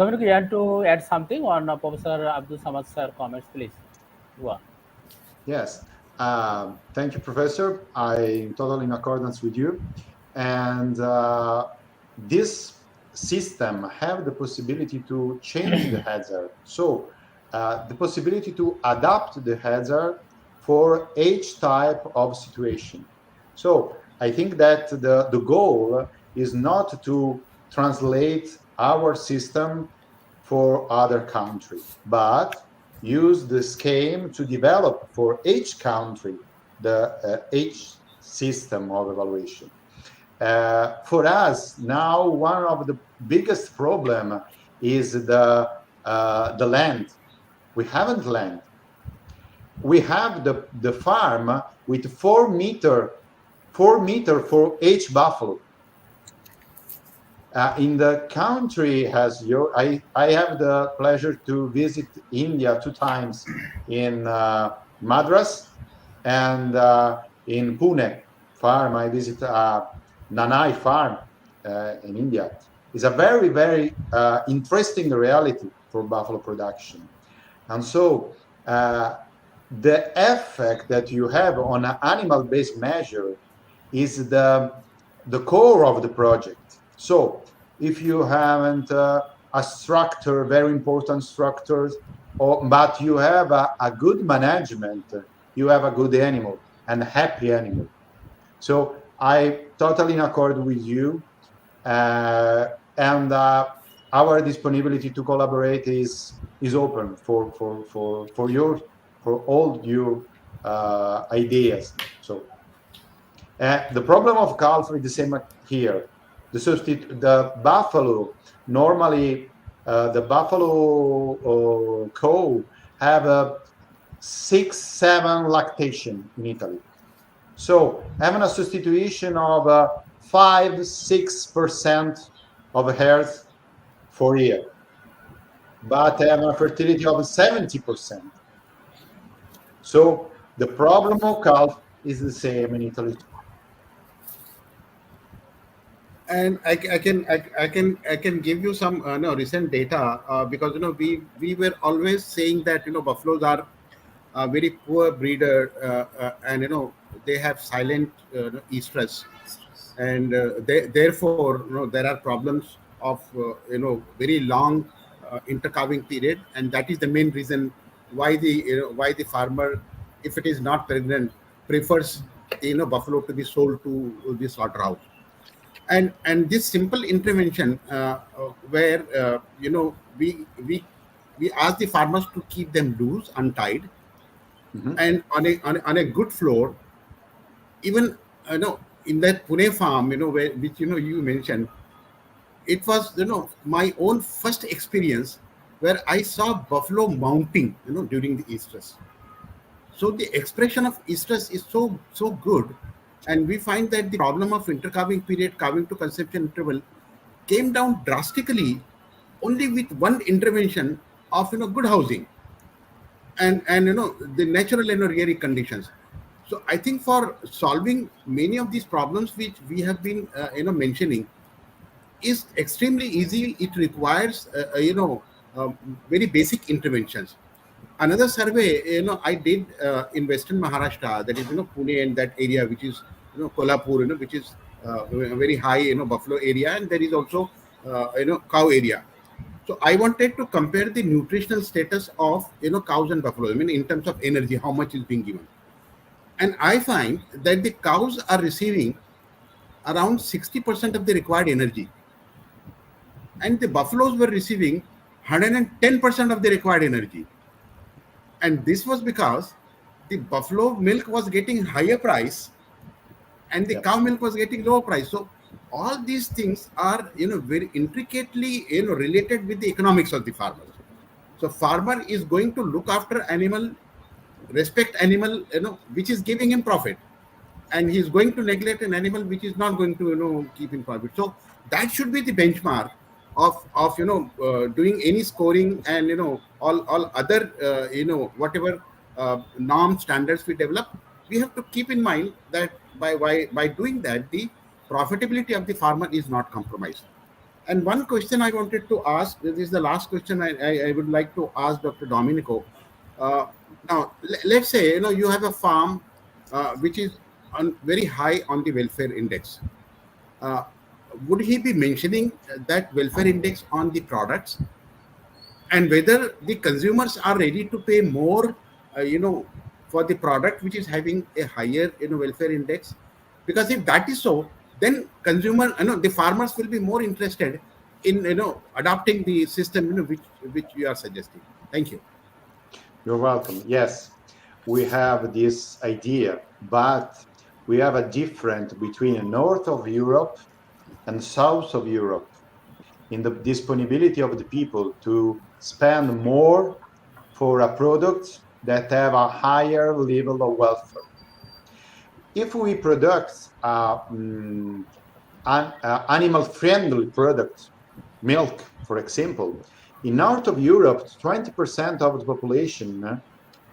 Domenico, you want to add something on Professor Abdul Samad sir comments, please? Go on. Yes. Thank you, Professor. I'm totally in accordance with you. And this system have the possibility to change the hazard. So the possibility to adapt the hazard for each type of situation. So I think that the goal is not to translate our system for other country, but use the scheme to develop for each country the each system of evaluation. For us now, one of the biggest problem is the land. We haven't land. We have the farm with 4 meter for each buffalo. In the country has your, I have the pleasure to visit India 2 times in Madras and in Pune farm. I visit Nanai farm in India. It's a very, very interesting reality for buffalo production. And so the effect that you have on an animal-based measure is the core of the project. So if you haven't a structure, very important structures, but you have a good management, you have a good animal and happy animal. So I totally in accord with you, and our disponibility to collaborate is open for all your ideas. So the problem of calf is the same here. The buffalo normally the buffalo cow have a 6-7 lactation in Italy. So having a substitution of 5-6% of hairs for year, but having a fertility of 70%. So the problem of calf is the same in Italy. And I can give you some no, recent data because we were always saying that buffaloes are a very poor breeder and they have silent estrus, and therefore there are problems of very long intercalving period, and that is the main reason why the farmer, if it is not pregnant, prefers buffalo to be sold to the slaughterhouse. And this simple intervention where we ask the farmers to keep them loose, untied, and on a good floor. Even in that Pune farm, where which you mentioned, it was my own first experience where I saw buffalo mounting during the estrus. So the expression of estrus is so good, and we find that the problem of intercalving period, calving to conception interval, came down drastically only with one intervention of good housing and the natural rearing conditions. So I think for solving many of these problems which we have been mentioning is extremely easy. It requires very basic interventions. Another survey I did in Western Maharashtra, that is Pune and that area, which is Kolhapur, which is a very high buffalo area, and there is also cow area. So I wanted to compare the nutritional status of cows and buffalo. I mean, in terms of energy, how much is being given, and I find that the cows are receiving around 60% of the required energy, and the buffaloes were receiving 110% of the required energy. And this was because the buffalo milk was getting higher price and the cow milk was getting lower price. So all these things are very intricately related with the economics of the farmer. So farmer is going to look after animal, respect animal which is giving him profit, and he's going to neglect an animal which is not going to keep him profit. So that should be the benchmark of doing any scoring, and all other whatever norm standards we develop. We have to keep in mind that by doing that, the profitability of the farmer is not compromised. And one question I wanted to ask, this is the last question I would like to ask Dr. Domenico. Uh, Now, let's say you have a farm which is very high on the welfare index. Uh, would he be mentioning that welfare index on the products, and whether the consumers are ready to pay more, for the product which is having a higher welfare index? Because if that is so, then the farmers will be more interested in adopting the system which you are suggesting. Thank you. You're welcome. Yes, we have this idea, but we have a difference between north of Europe and south of Europe in the disponibility of the people to spend more for a product that have a higher level of welfare. If we produce an animal-friendly product, milk, for example, in north of Europe, 20% of the population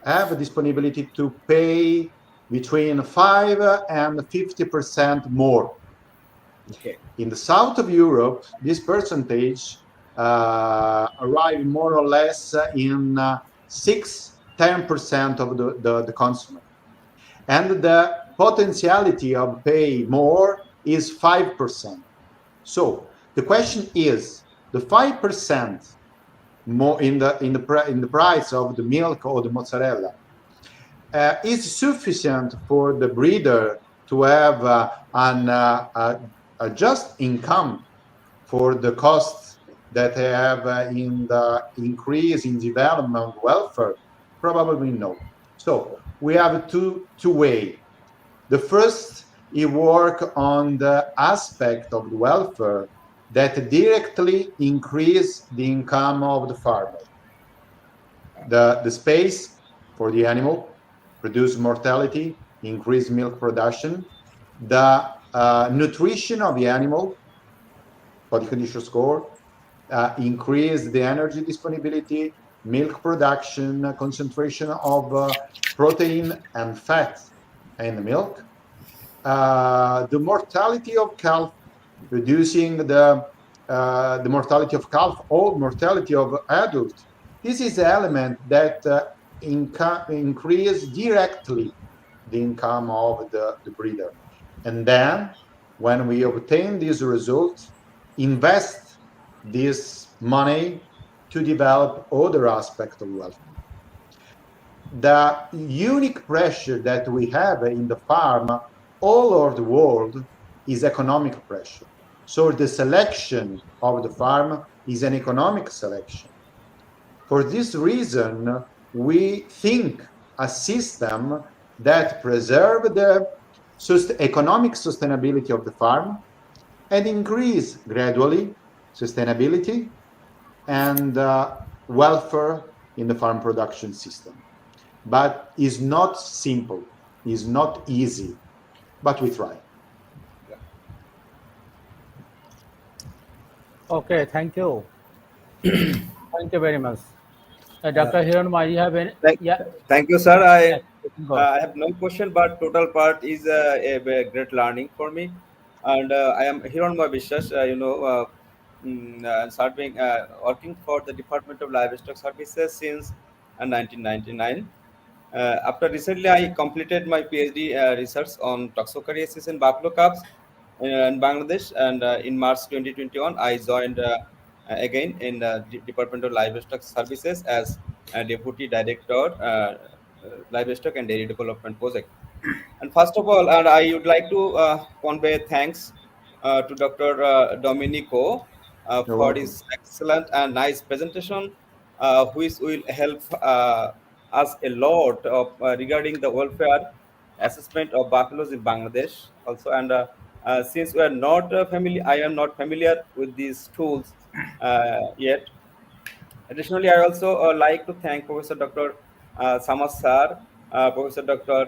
have a disponibility to pay between 5 and 50% more. Okay. In the south of Europe, this percentage arrive more or less in 6-10% of the consumer. And the potentiality of pay more is 5%. So the question is, the 5% more in the price of the milk or the mozzarella is sufficient for the breeder to have a just income for the costs that they have in the increase in development welfare? Probably no. So we have two way. The first, he work on the aspect of the welfare that directly increase the income of the farmer. The space for the animal, reduce mortality, increase milk production, the nutrition of the animal, body condition score, increase the energy disponibility, milk production, concentration of protein and fat in the milk, the mortality of calf, reducing the mortality of calf or mortality of adult. This is an element that increase directly the income of the breeder. And then when we obtain these results, invest this money to develop other aspects of wealth. The unique pressure that we have in the farm all over the world is economic pressure. So the selection of the farm is an economic selection. For this reason, we think a system that preserve the economic sustainability of the farm and increase gradually sustainability and welfare in the farm production system. But it's not simple, it's not easy, but we try. Okay, thank you. Thank you very much. Dr. Hiranma, you have any? Thank, Yeah, thank you, sir. yes, you can go. I have no question, but total part is a great learning for me, and I am here on my business. Serving, working for the Department of Livestock Services since 1999. After recently, I completed my PhD research on toxocariasis in buffalo calves in Bangladesh, and in March 2021, I joined again in Department of Livestock Services as Deputy Director, Livestock and Dairy Development Project. And first of all, and I would like to convey thanks to Dr. Domenico You're for welcome. his excellent and nice presentation, which will help us a lot of, regarding the welfare assessment of buffaloes in Bangladesh also. And since we are not I am not familiar with these tools yet. Additionally, I also like to thank Professor Dr. Samas sir, Professor Dr.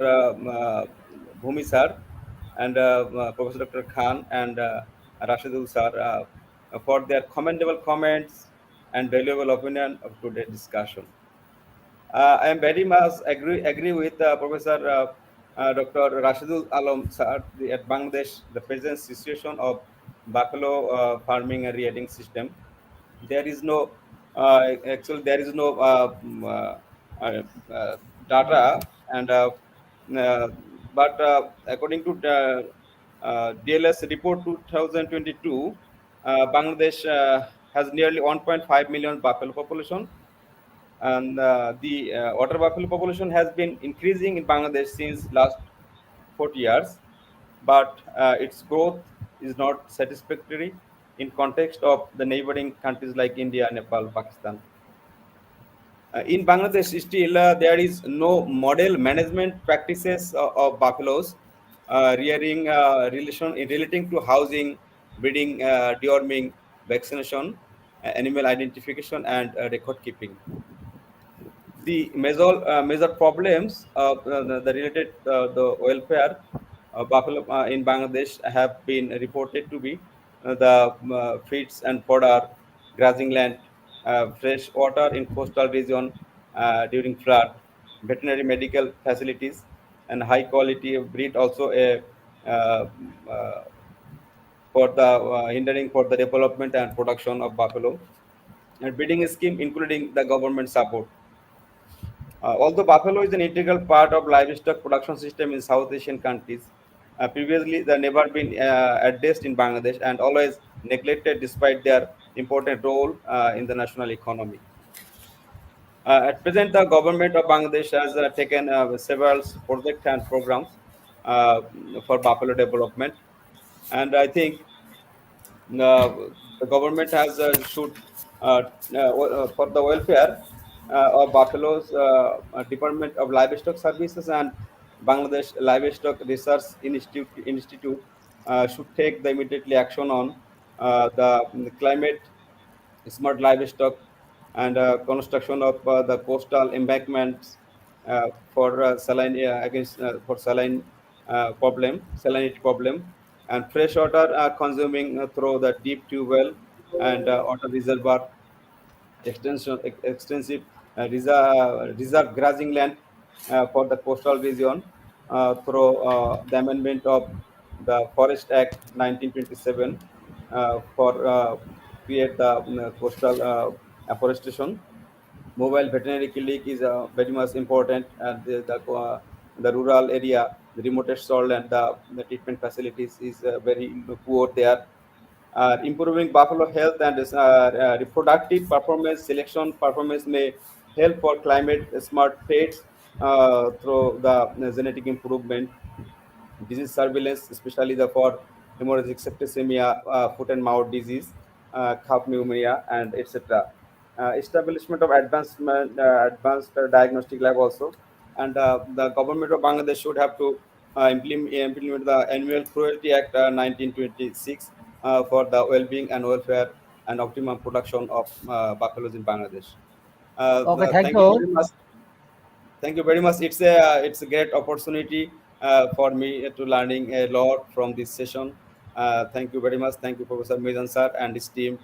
Bhumi sir, and Professor Dr. Khan and Rashedul sir for their commendable comments and valuable opinion of today's discussion. I am very much agree with Professor Dr. Rashidul Alam sir at Bangladesh, the present situation of buffalo farming and rearing system. There is no actually there is no uh, data, and but according to DLS report 2022, Bangladesh has nearly 1.5 million buffalo population, and the water buffalo population has been increasing in Bangladesh since last 40 years, but its growth is not satisfactory in context of the neighboring countries like India, Nepal, Pakistan. In Bangladesh, still there is no model management practices of buffaloes, rearing relating to housing, breeding, deworming, vaccination, animal identification, and record keeping. The major problems the related the welfare buffalo in Bangladesh have been reported to be the feeds and fodder, grazing land, fresh water in coastal region during flood, veterinary medical facilities, and high quality of breed also a uh, uh, for the hindering for the development and production of buffalo, and breeding scheme including the government support. Although buffalo is an integral part of livestock production system in South Asian countries, previously they never been addressed in Bangladesh and always neglected despite their important role in the national economy. At present, the government of Bangladesh has taken several projects and programs uh, for buffalo development, and I think the government has should for the welfare of buffaloes, Department of Livestock Services and Bangladesh Livestock Research Institute should take the immediately action on the climate smart livestock and construction of the coastal embankments for saline against for saline salinity problem, and fresh water consuming through the deep tube well and water reservoir extensive reserve grazing land for the coastal region through the amendment of the Forest Act 1927 for create the coastal afforestation. Mobile veterinary clinic is very much important, and the rural area, the remotest soil, and the treatment facilities is very poor there. Improving buffalo health and reproductive performance, selection performance may help for climate smart traits through the genetic improvement, disease surveillance, especially the for hemorrhagic septicemia, foot and mouth disease, calf pneumonia, and etc. Establishment of advanced diagnostic lab also, and the government of Bangladesh should have to implement the Animal Cruelty Act 1926 for the well-being and welfare and optimum production of buffaloes in Bangladesh. Okay, thank Thank you you. very much. Thank you very much. It's a great opportunity for me to learning a lot from this session. Thank you very much. Thank you, Professor Mizan sir and his team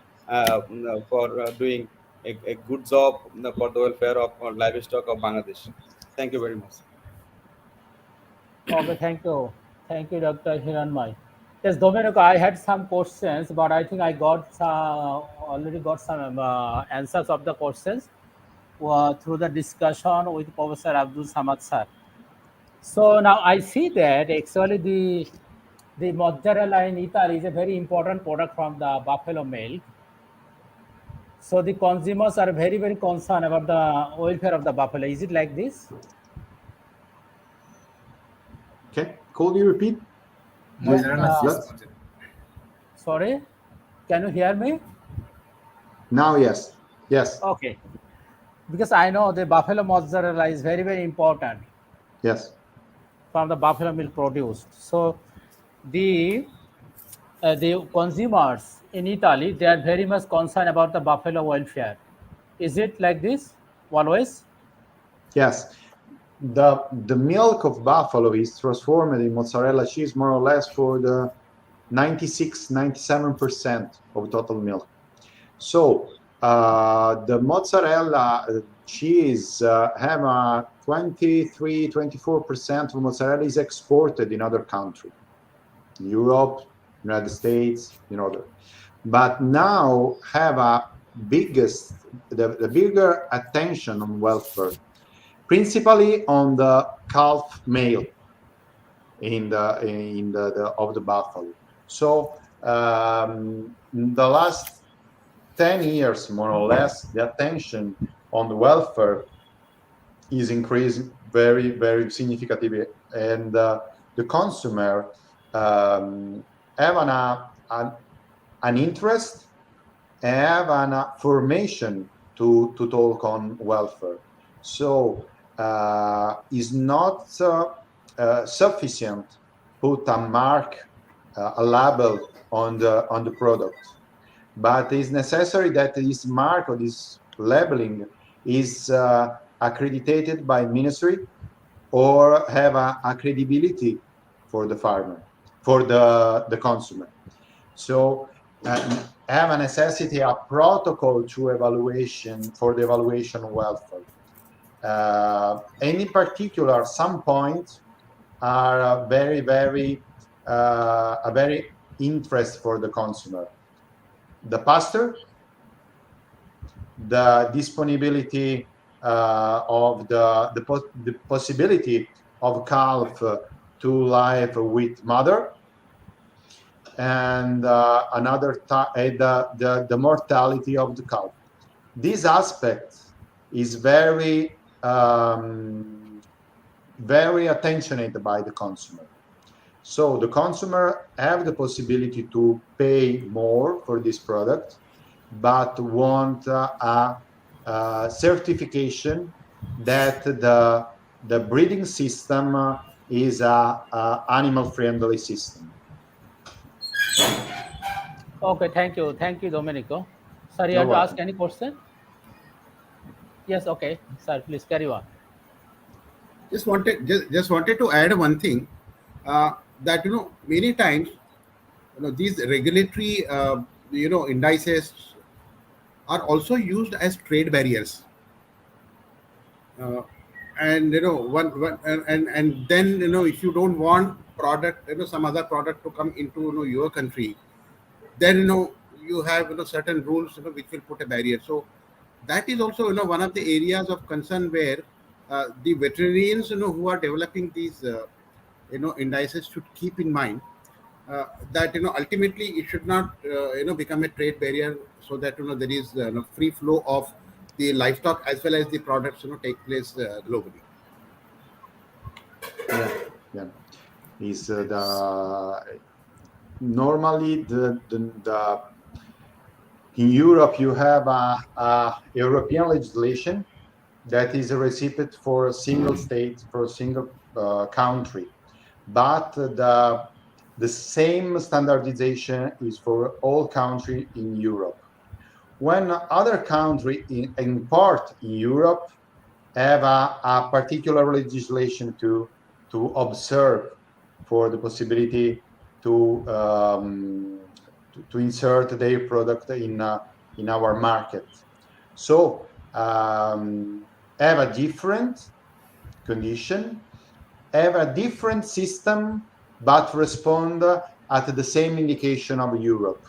for doing a good job for the welfare of livestock of Bangladesh. Thank you very much. Okay, thank you. Thank you, Dr. Hiranmai. Yes, Domenico, I had some questions, but I think I got already got some answers of the questions through the discussion with Professor Abdul Samad sir. So now I see that actually the mozzarella in Italy is a very important product from the buffalo milk. So the consumers are very concerned about the welfare of the buffalo. Is it like this? Okay, could you repeat? Mozzarella Uh, cheese. Let's Sorry, can you hear me? now, yes, yes, Okay, because I know the buffalo mozzarella is very important yes. from the buffalo milk produced. So the the consumers in Italy, they are very much concerned about the buffalo welfare. Is it like this always? Yes, the milk of buffalo is transformed in mozzarella cheese more or less for the 96-97% of total milk. So the mozzarella cheese have a 23-24% of mozzarella is exported in other countries, Europe, United States, but now have the bigger attention on welfare, principally on the calf male in the of the buffalo. So in the last 10 years, more or less, the attention on the welfare is increasing very, very significantly, and the consumer have an interest, have an formation to talk on welfare. So is not sufficient put a mark, a label on the product, but it's necessary that this mark or this labeling is accredited by ministry or have a credibility for the farmer, for the consumer. So have a necessity, a protocol to evaluation for the evaluation of welfare. And in particular, some points are very, very a very interest for the consumer. The pasture, the disponibility of the possibility of calf to live with mother, and the mortality of the calf. This aspect is very very attentioned by the consumer. So the consumer have the possibility to pay more for this product, but want a certification that the breeding system is a animal-friendly system. Okay, thank you, Domenico. Sir, you have to ask any question? Yes, okay. Sir, please carry on. Just wanted to add one thing, that many times these regulatory indices are also used as trade barriers, and one and then if you don't want product, some other product to come into your country, then you have certain rules which will put a barrier. So that is also one of the areas of concern where the veterinarians who are developing these indices should keep in mind that ultimately it should not become a trade barrier, so that there is free flow of the livestock as well as the products take place globally. Yeah. Is normally the in Europe you have a European legislation that is a recipient for a single state, for a single country, but the same standardization is for all countries in Europe. When other countries import in Europe have a particular legislation to observe for the possibility to insert their product in our market. So have a different condition, have a different system, but respond at the same indication of Europe.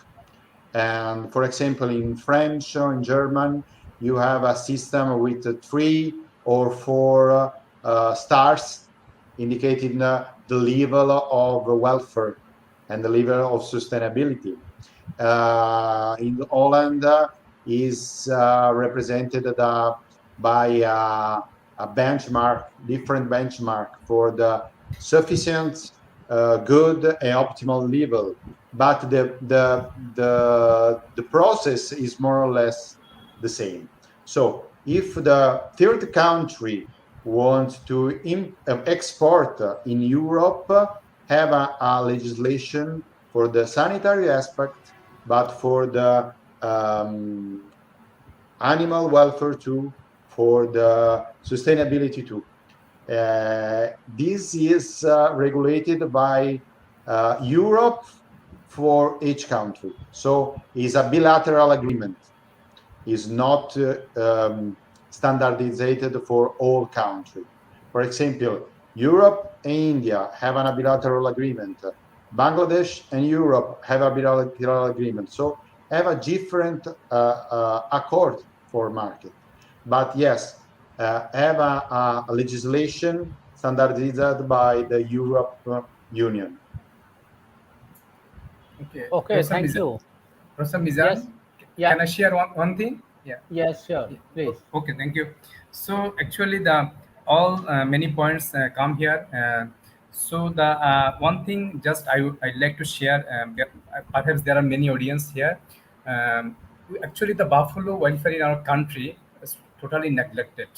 And for example, in French or in German, you have a system with 3 or 4 stars indicating the level of welfare and the level of sustainability. In Holland is represented by a benchmark, different benchmark for the sufficient, good, and optimal level. But the process is more or less the same. So if the third country wants to export in Europe, have a legislation for the sanitary aspect, but for the animal welfare too, for the sustainability too. This is regulated by Europe for each country. So it's a bilateral agreement. It's not standardized for all countries. For example, Europe and India have a bilateral agreement Bangladesh and Europe have a bilateral agreement, so have a different accord for market. But yes, have a legislation standardized by the Europe Union. Okay, Okay, thank you. Professor Yes. Mizan, Yeah. can I share one thing? Yeah. Yes, sure. Yeah. Please. Okay, thank you. So actually, the all many points come here. So the one thing just I'd like to share. Perhaps there are many audience here. Actually, the buffalo welfare in our country is totally neglected.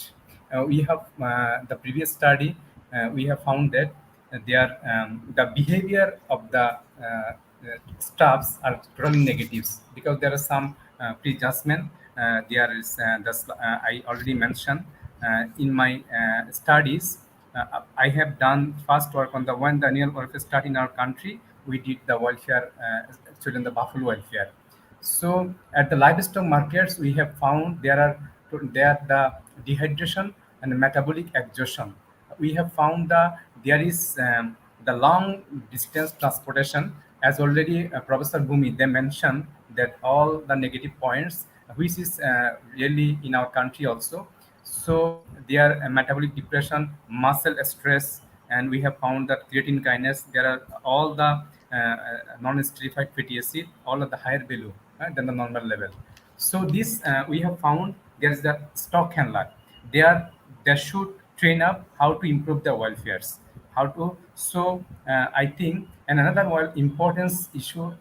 We have the previous study. We have found that the behavior of the staffs are totally negatives because there are some prejudgment. There is I already mentioned in my studies. I have done first work on the when the animal welfare started in our country. We did the welfare, actually in the buffalo welfare. So at the livestock markets, we have found there the dehydration and metabolic exhaustion. We have found there is the long distance transportation. As already Professor Bhumi they mentioned that all the negative points, which is really in our country also. So there metabolic depression, muscle stress, and we have found that creatine kinase. There are all the non-esterified fatty acid, all of the higher value than the normal level. So this we have found there is the stock handler. They should train up how to improve the welfares, how to. So I think and another one importance issue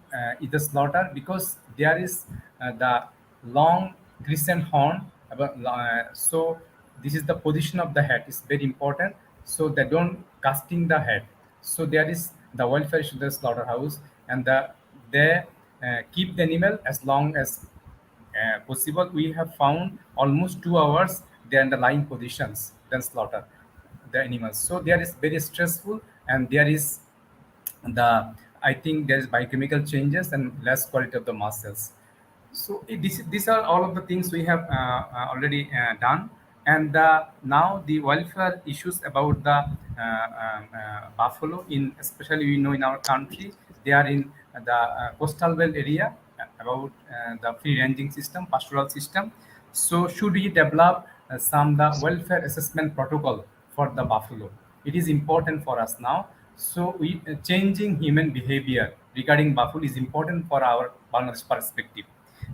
is the slaughter because there is the long crescent horn. So this is the position of the head is very important. So they don't casting the head. So there is the welfare issue the slaughterhouse and they keep the animal as long as possible. We have found almost 2 hours they're in the lying positions then slaughter the animals. So there is very stressful and there is the I think there is biochemical changes and less quality of the muscles. So these are all of the things we have already done. And now the welfare issues about the buffalo, in especially we know in our country, they are in the coastal belt area about the free ranging system, pastoral system. So should we develop some the welfare assessment protocol for the buffalo? It is important for us now. So we changing human behavior regarding buffalo is important for our Bangladesh perspective.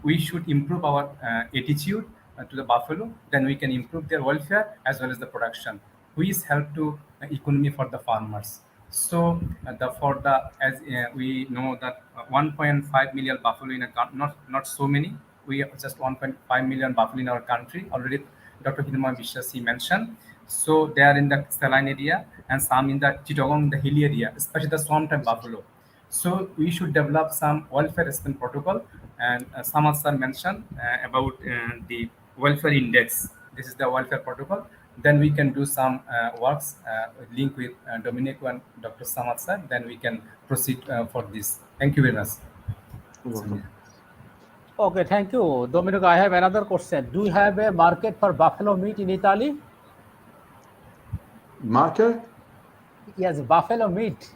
We should improve our attitude to the buffalo, then we can improve their welfare as well as the production, which help to economy for the farmers. So the for the as we know that 1.5 million buffalo in a not so many. We have just 1.5 million buffalo in our country already. Dr. Hidma Vishasi mentioned. So they are in the saline area and some in the Chittagong, the hilly area, especially the swamp type buffalo. So we should develop some welfare assessment protocol. And Samad sir mentioned about the welfare index. This is the welfare protocol. Then we can do some works link with Domenico and Dr. Samad sir. Then we can proceed for this. Thank you very much. Okay, thank you. Domenico, I have another question. Do you have a market for buffalo meat in Italy? Marker? Yes, buffalo meat.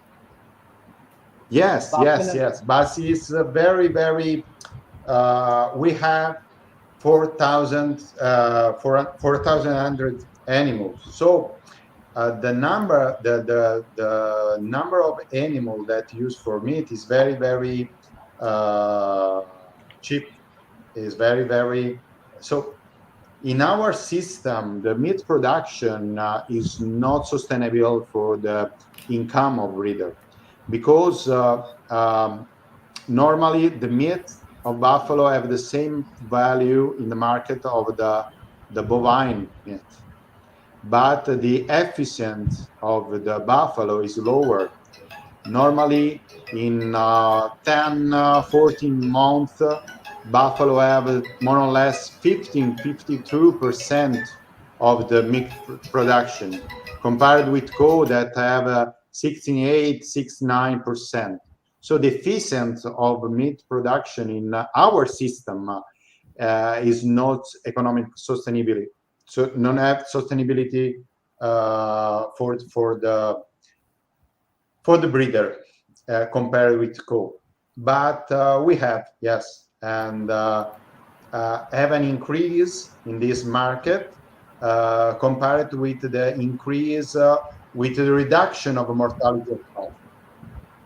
Yes, Buffalo. yes. But it's very. We have 4,100 animals. So the number of animal that used for meat is very cheap. Is very so. In our system, the meat production is not sustainable for the income of breeder because normally the meat of buffalo have the same value in the market of the bovine meat, but the efficiency of the buffalo is lower. Normally in 10 14 months buffalo have more or less 52% of the meat production compared with cow that have 68 69%. So the efficiency of meat production in our system is not economic sustainability, so non have sustainability for the breeder. compared with coal. But we have, yes, and have an increase in this market compared with the increase with the reduction of mortality of cow,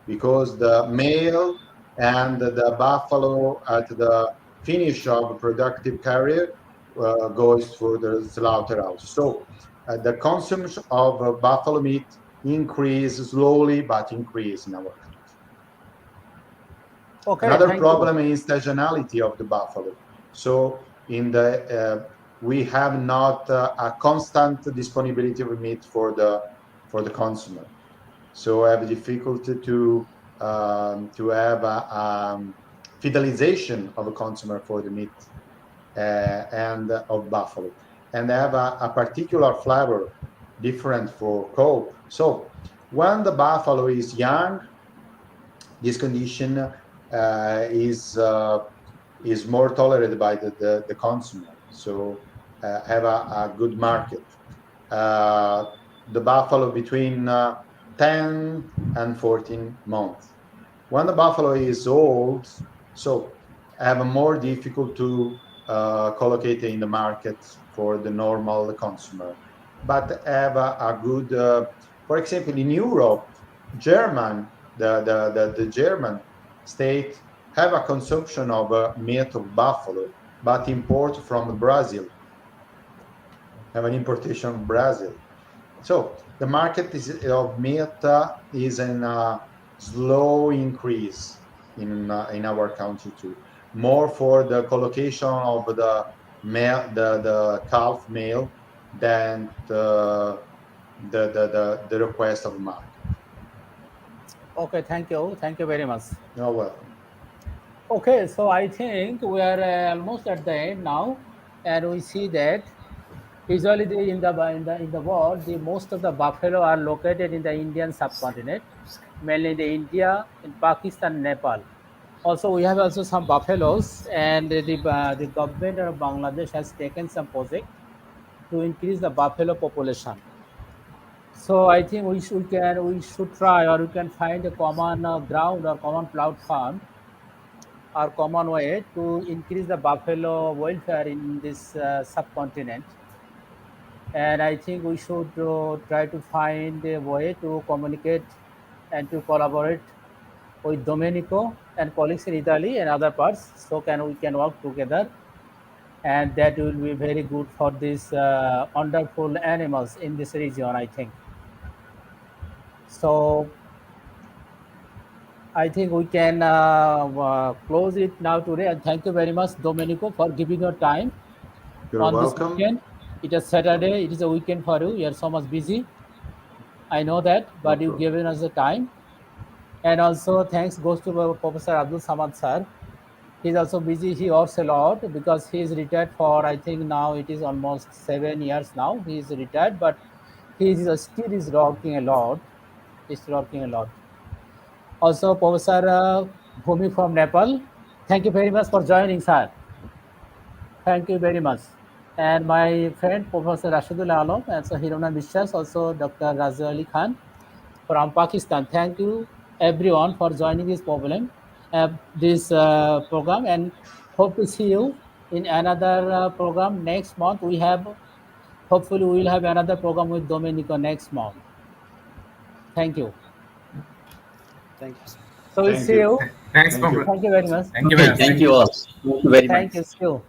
because the male and the buffalo at the finish of productive career goes through the slaughterhouse. So the consumption of buffalo meat increase slowly, but increase in our country. Okay, Another thank problem you. is seasonality of the buffalo. So in the we have not a constant disponibility of meat for the consumer. So I have difficulty to have a fidelization of a consumer for the meat and of buffalo, and have a particular flavor different for cow. So when the buffalo is young, this condition is more tolerated by the consumer. So have a good market. The buffalo between 10 and 14 months. When the buffalo is old, so have a more difficult to collocate in the market for the normal consumer, but have a good, for example, in Europe, the German state have a consumption of meat of buffalo, but import from Brazil, have an importation from Brazil. So the market of meat is in a slow increase in our country too. More for the collocation of the male, the calf male, than the request of the market. Okay, thank you very much. You're welcome. Okay, so I think we are almost at the end now, and we see that usually in the world, the most of the buffalo are located in the Indian subcontinent, mainly in the India, in Pakistan, Nepal. Also, we have also some buffaloes, and the government of Bangladesh has taken some project to increase the buffalo population. So I think we should try, or we can find a common ground or common platform or common way to increase the buffalo welfare in this subcontinent. And I think we should try to find a way to communicate and to collaborate with Domenico and colleagues in Italy and other parts, so can we can work together, and that will be very good for these wonderful animals in this region, I think. So I think we can close it now today, and thank you very much, Domenico, for giving your time You're on this welcome. weekend. It is Saturday. It is a weekend for you. You are so much busy. I know that, No but you problem. given us the time. And also thanks goes to Professor Abdul Samad sir. He's also busy. He works a lot because he is retired for, I think now it is almost 7 years now. He is retired, but he still is working a lot. He's still working a lot. Also, Professor Bhumi from Nepal. Thank you very much for joining, sir. Thank you very much. And my friend Professor Rashedul Alam, also Hirona Vishwas, also Dr. Rajwali Khan from Pakistan. Thank you everyone for joining this program, and hope to see you in another program next month. Hopefully we will have another program with Domenico next month. Thank you. Thank you. So we'll Thank see you. you. Thanks, Thank for you. Thank you very much. thank you very Okay, much. thank Thank you you. all. Thank you very much. Thank you. See you.